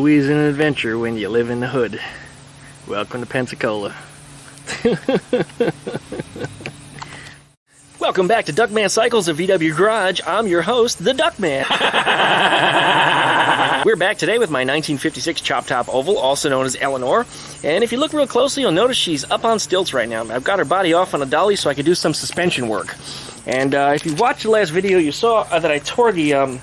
always an adventure when you live in the hood. Welcome to Pensacola. Welcome back to Duckman Cycles of VW Garage. I'm your host, the Duckman. We're back today with my 1956 Chop Top Oval, also known as Eleanore. And if you look real closely, you'll notice she's up on stilts right now. I've got her body off on a dolly so I could do some suspension work. And if you watched the last video, you saw that I tore the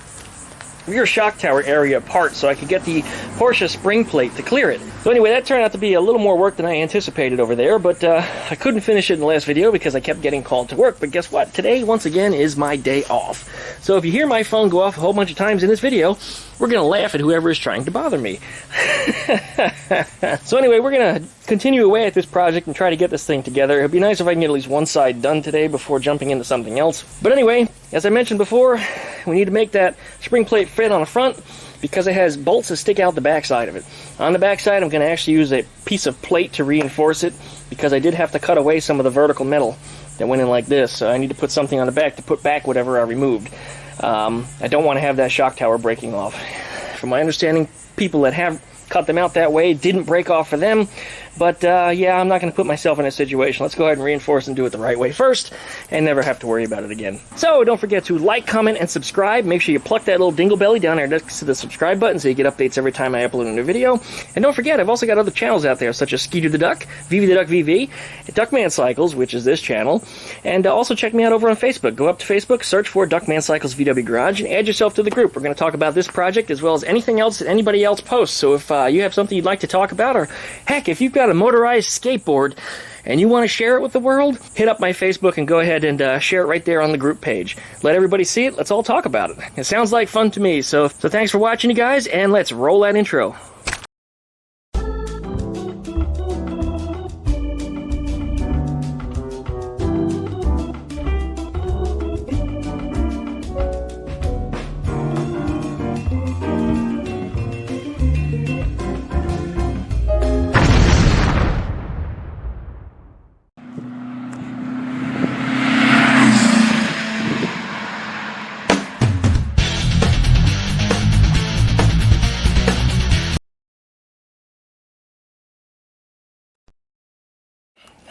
rear shock tower area apart so I could get the Porsche spring plate to clear it. So anyway, that turned out to be a little more work than I anticipated over there, but I couldn't finish it in the last video because I kept getting called to work. But guess what? Today, once again, is my day off. So if you hear my phone go off a whole bunch of times in this video, we're going to laugh at whoever is trying to bother me. So anyway, we're going to continue away at this project and try to get this thing together. It'd be nice if I can get at least one side done today before jumping into something else. But anyway, as I mentioned before, we need to make that spring plate fit on the front because it has bolts that stick out the back side of it. On the back side, I'm going to actually use a piece of plate to reinforce it because I did have to cut away some of the vertical metal that went in like this. So I need to put something on the back to put back whatever I removed. I don't want to have that shock tower breaking off. From my understanding, people that have cut them out that way didn't break off for them. But yeah, I'm not going to put myself in a situation. Let's go ahead and reinforce and do it the right way first and never have to worry about it again. So don't forget to like, comment, and subscribe. Make sure you pluck that little dingle belly down there next to the subscribe button so you get updates every time I upload a new video. And don't forget, I've also got other channels out there such as Skeeter the Duck, VV the Duck VV, Duckman Cycles, which is this channel. And also check me out over on Facebook. Go up to Facebook, search for Duckman Cycles VW Garage, and add yourself to the group. We're going to talk about this project as well as anything else that anybody else posts. So if you have something you'd like to talk about, or heck, if you've got a motorized skateboard and you want to share it with the world, hit up my Facebook and go ahead and share it right there on the group page. Let everybody see it. Let's all talk about it. It sounds like fun to me. So thanks for watching, you guys, and let's roll that intro.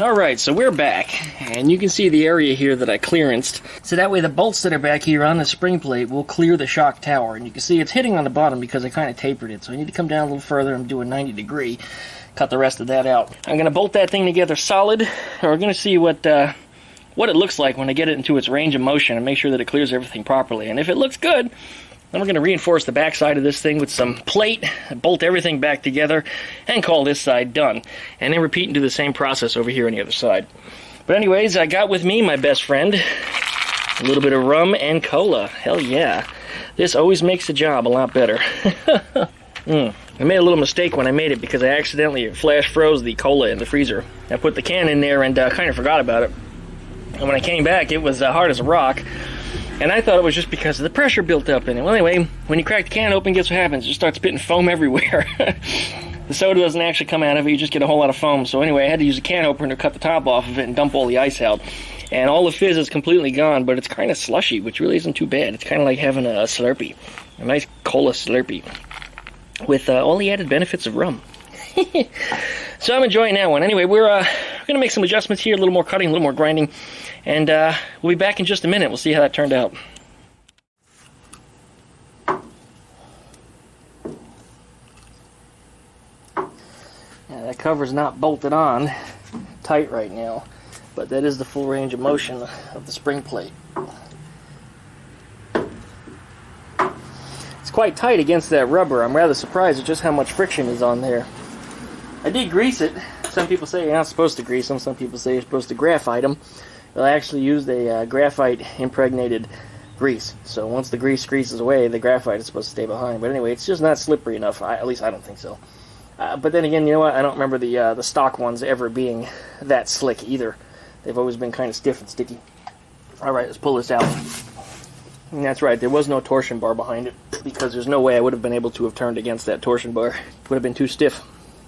Alright, so we're back, and you can see the area here that I clearanced. So that way the bolts that are back here on the spring plate will clear the shock tower. And you can see it's hitting on the bottom because I kind of tapered it. So I need to come down a little further and do a 90 degree. Cut the rest of that out. I'm going to bolt that thing together solid. And we're going to see what it looks like when I get it into its range of motion and make sure that it clears everything properly. And if it looks good, then we're going to reinforce the back side of this thing with some plate, bolt everything back together, and call this side done. And then repeat and do the same process over here on the other side. But anyways, I got with me my best friend, a little bit of rum and cola. Hell yeah. This always makes the job a lot better. I made a little mistake when I made it because I accidentally flash froze the cola in the freezer. I put the can in there and kind of forgot about it. And when I came back, it was hard as a rock. And I thought it was just because of the pressure built up in it. Well, anyway, when you crack the can open, guess what happens? It just starts spitting foam everywhere. The soda doesn't actually come out of it, you just get a whole lot of foam. So anyway, I had to use a can opener to cut the top off of it and dump all the ice out. And all the fizz is completely gone, but it's kind of slushy, which really isn't too bad. It's kind of like having a Slurpee, a nice cola Slurpee, with all the added benefits of rum. So I'm enjoying that one. Anyway, we're going to make some adjustments here, a little more cutting, a little more grinding. And we'll be back in just a minute. We'll see how that turned out. Yeah, that cover's not bolted on tight right now, but that is the full range of motion of the spring plate. It's quite tight against that rubber. I'm rather surprised at just how much friction is on there. I did grease it. Some people say you're not supposed to grease them. Some people say you're supposed to graphite them. Well, I actually used a graphite impregnated grease. So once the grease greases away, the graphite is supposed to stay behind. But anyway, it's just not slippery enough. At least I don't think so. But then again, you know what? I don't remember the stock ones ever being that slick either. They've always been kind of stiff and sticky. All right, let's pull this out. And that's right, there was no torsion bar behind it because there's no way I would have been able to have turned against that torsion bar. It would have been too stiff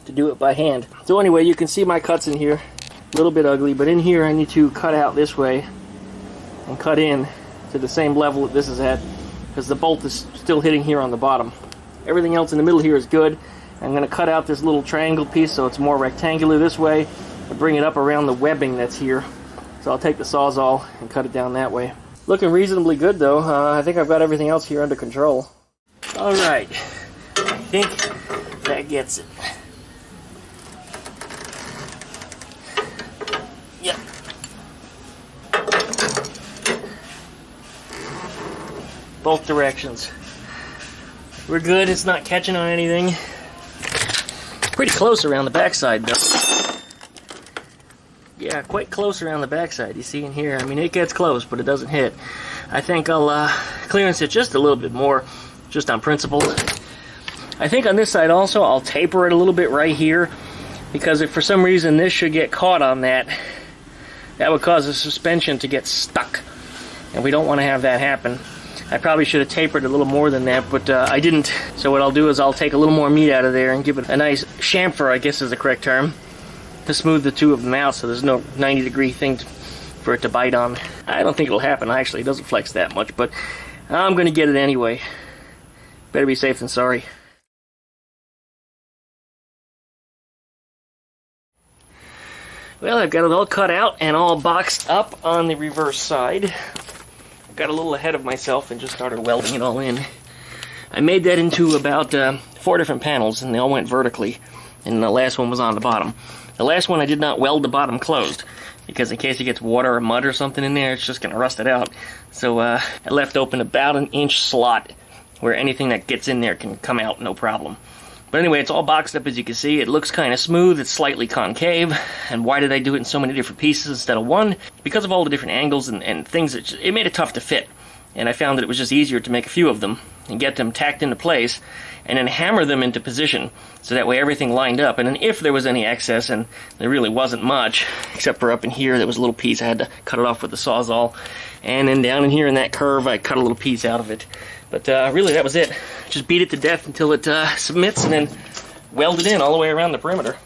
to do it by hand. So anyway, you can see my cuts in here. A little bit ugly, but in here I need to cut out this way and cut in to the same level that this is at because the bolt is still hitting here on the bottom. Everything else in the middle here is good. I'm going to cut out this little triangle piece so it's more rectangular this way and bring it up around the webbing that's here. So I'll take the Sawzall and cut it down that way. Looking reasonably good though. I think I've got everything else here under control. Alright, I think that gets it. Yep. Both directions. We're good, it's not catching on anything. Pretty close around the backside though. Yeah, quite close around the backside. You see in here, I mean it gets close, but it doesn't hit. I think I'll clearance it just a little bit more, just on principle. I think on this side also, I'll taper it a little bit right here, because if for some reason this should get caught on that, that would cause the suspension to get stuck, and we don't want to have that happen. I probably should have tapered a little more than that, but I didn't. So what I'll do is I'll take a little more meat out of there and give it a nice chamfer, I guess is the correct term, to smooth the two of them out so there's no 90-degree thing for it to bite on. I don't think it'll happen, actually. It doesn't flex that much, but I'm going to get it anyway. Better be safe than sorry. Well, I've got it all cut out and all boxed up on the reverse side. Got a little ahead of myself and just started welding it all in. I made that into about 4 different panels, and they all went vertically, and the last one was on the bottom. The last one I did not weld the bottom closed, because in case it gets water or mud or something in there, it's just going to rust it out. So I left open about an inch slot where anything that gets in there can come out no problem. But anyway, it's all boxed up as you can see. It looks kind of smooth, it's slightly concave. And why did I do it in so many different pieces instead of one? Because of all the different angles and things, it made it tough to fit. And I found that it was just easier to make a few of them and get them tacked into place and then hammer them into position so that way everything lined up. And then if there was any excess, and there really wasn't much, except for up in here, there was a little piece, I had to cut it off with the Sawzall. And then down in here in that curve, I cut a little piece out of it. But really, that was it. Just beat it to death until it submits and then weld it in all the way around the perimeter.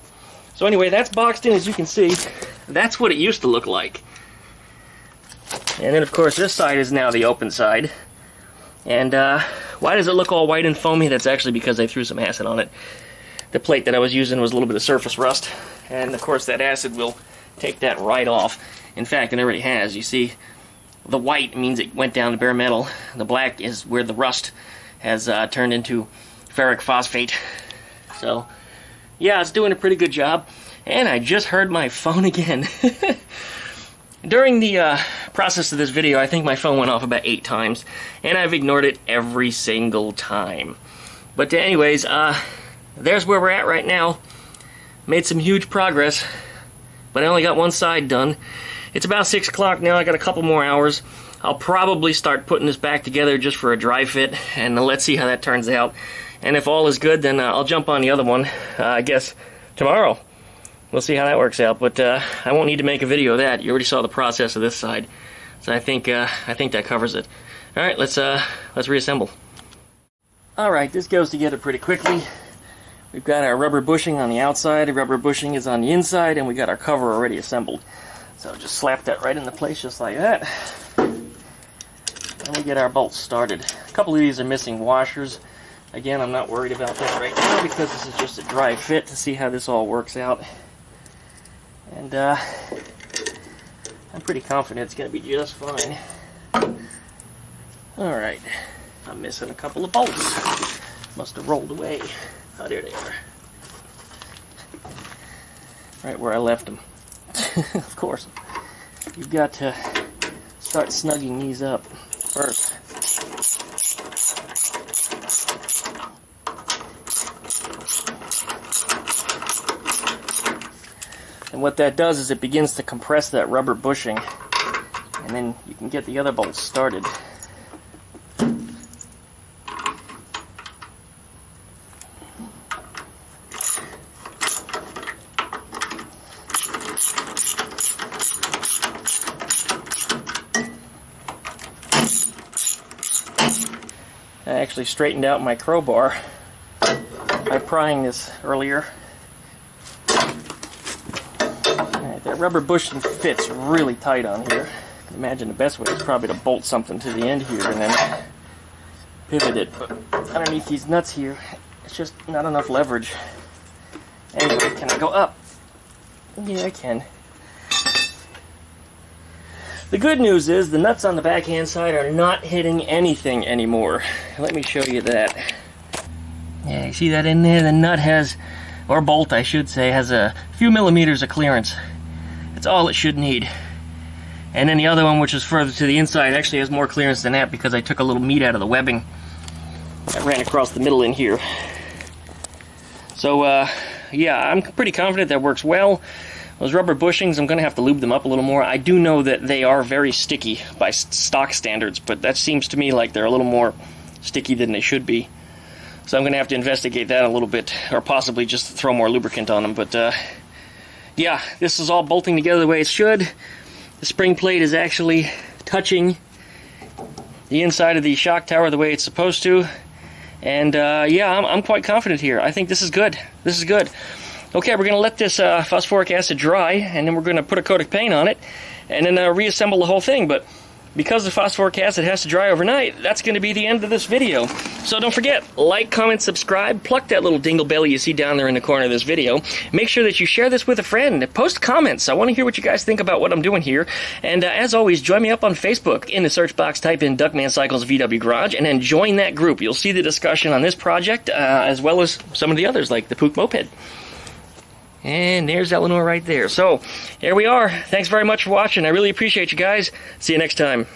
So anyway, that's boxed in as you can see. That's what it used to look like. And then, of course, this side is now the open side. And why does it look all white and foamy? That's actually because I threw some acid on it. The plate that I was using was a little bit of surface rust. And, of course, that acid will take that right off. In fact, it already has. You see, the white means it went down to bare metal. The black is where the rust has turned into ferric phosphate. So, yeah, it's doing a pretty good job. And I just heard my phone again. During the process of this video, I think my phone went off about 8 times, and I've ignored it every single time. But anyways, there's where we're at right now. Made some huge progress, but I only got one side done. It's about 6 o'clock now. I got a couple more hours. I'll probably start putting this back together just for a dry fit, and let's see how that turns out. And if all is good, then I'll jump on the other one, I guess, tomorrow. We'll see how that works out, but I won't need to make a video of that. You already saw the process of this side, so I think that covers it. All right, let's reassemble. All right, this goes together pretty quickly. We've got our rubber bushing on the outside, the rubber bushing is on the inside, and we got our cover already assembled. So just slap that right into place, just like that, and we get our bolts started. A couple of these are missing washers. Again, I'm not worried about that right now because this is just a dry fit to see how this all works out. And I'm pretty confident it's going to be just fine. Alright, I'm missing a couple of bolts. Must have rolled away. Oh, there they are. Right where I left them. Of course. You've got to start snugging these up first. And what that does is it begins to compress that rubber bushing, and then you can get the other bolts started. I actually straightened out my crowbar by prying this earlier. That rubber bushing fits really tight on here. I can imagine the best way is probably to bolt something to the end here and then pivot it, but underneath these nuts here, it's just not enough leverage. Anyway, can I go up? Yeah, I can. The good news is the nuts on the backhand side are not hitting anything anymore. Let me show you that. Yeah, you see that in there? The nut has, or bolt I should say, has a few millimeters of clearance. That's all it should need. And then the other one, which is further to the inside, actually has more clearance than that because I took a little meat out of the webbing that ran across the middle in here. So, yeah, I'm pretty confident that works well. Those rubber bushings, I'm going to have to lube them up a little more. I do know that they are very sticky by stock standards, but that seems to me like they're a little more sticky than they should be. So I'm going to have to investigate that a little bit, or possibly just throw more lubricant on them. But, yeah, this is all bolting together the way it should. The spring plate is actually touching the inside of the shock tower the way it's supposed to. And, yeah, I'm quite confident here. I think this is good. This is good. Okay, we're going to let this phosphoric acid dry, and then we're going to put a coat of paint on it, and then reassemble the whole thing. But because the phosphoric acid has to dry overnight, that's going to be the end of this video. So don't forget, like, comment, subscribe, pluck that little dingle belly you see down there in the corner of this video. Make sure that you share this with a friend. Post comments. I want to hear what you guys think about what I'm doing here. And as always, join me up on Facebook. In the search box, type in Duckman Cycles VW Garage, and then join that group. You'll see the discussion on this project, as well as some of the others, like the Pook Moped. And there's Eleanore right there. So, here we are. Thanks very much for watching. I really appreciate you guys. See you next time.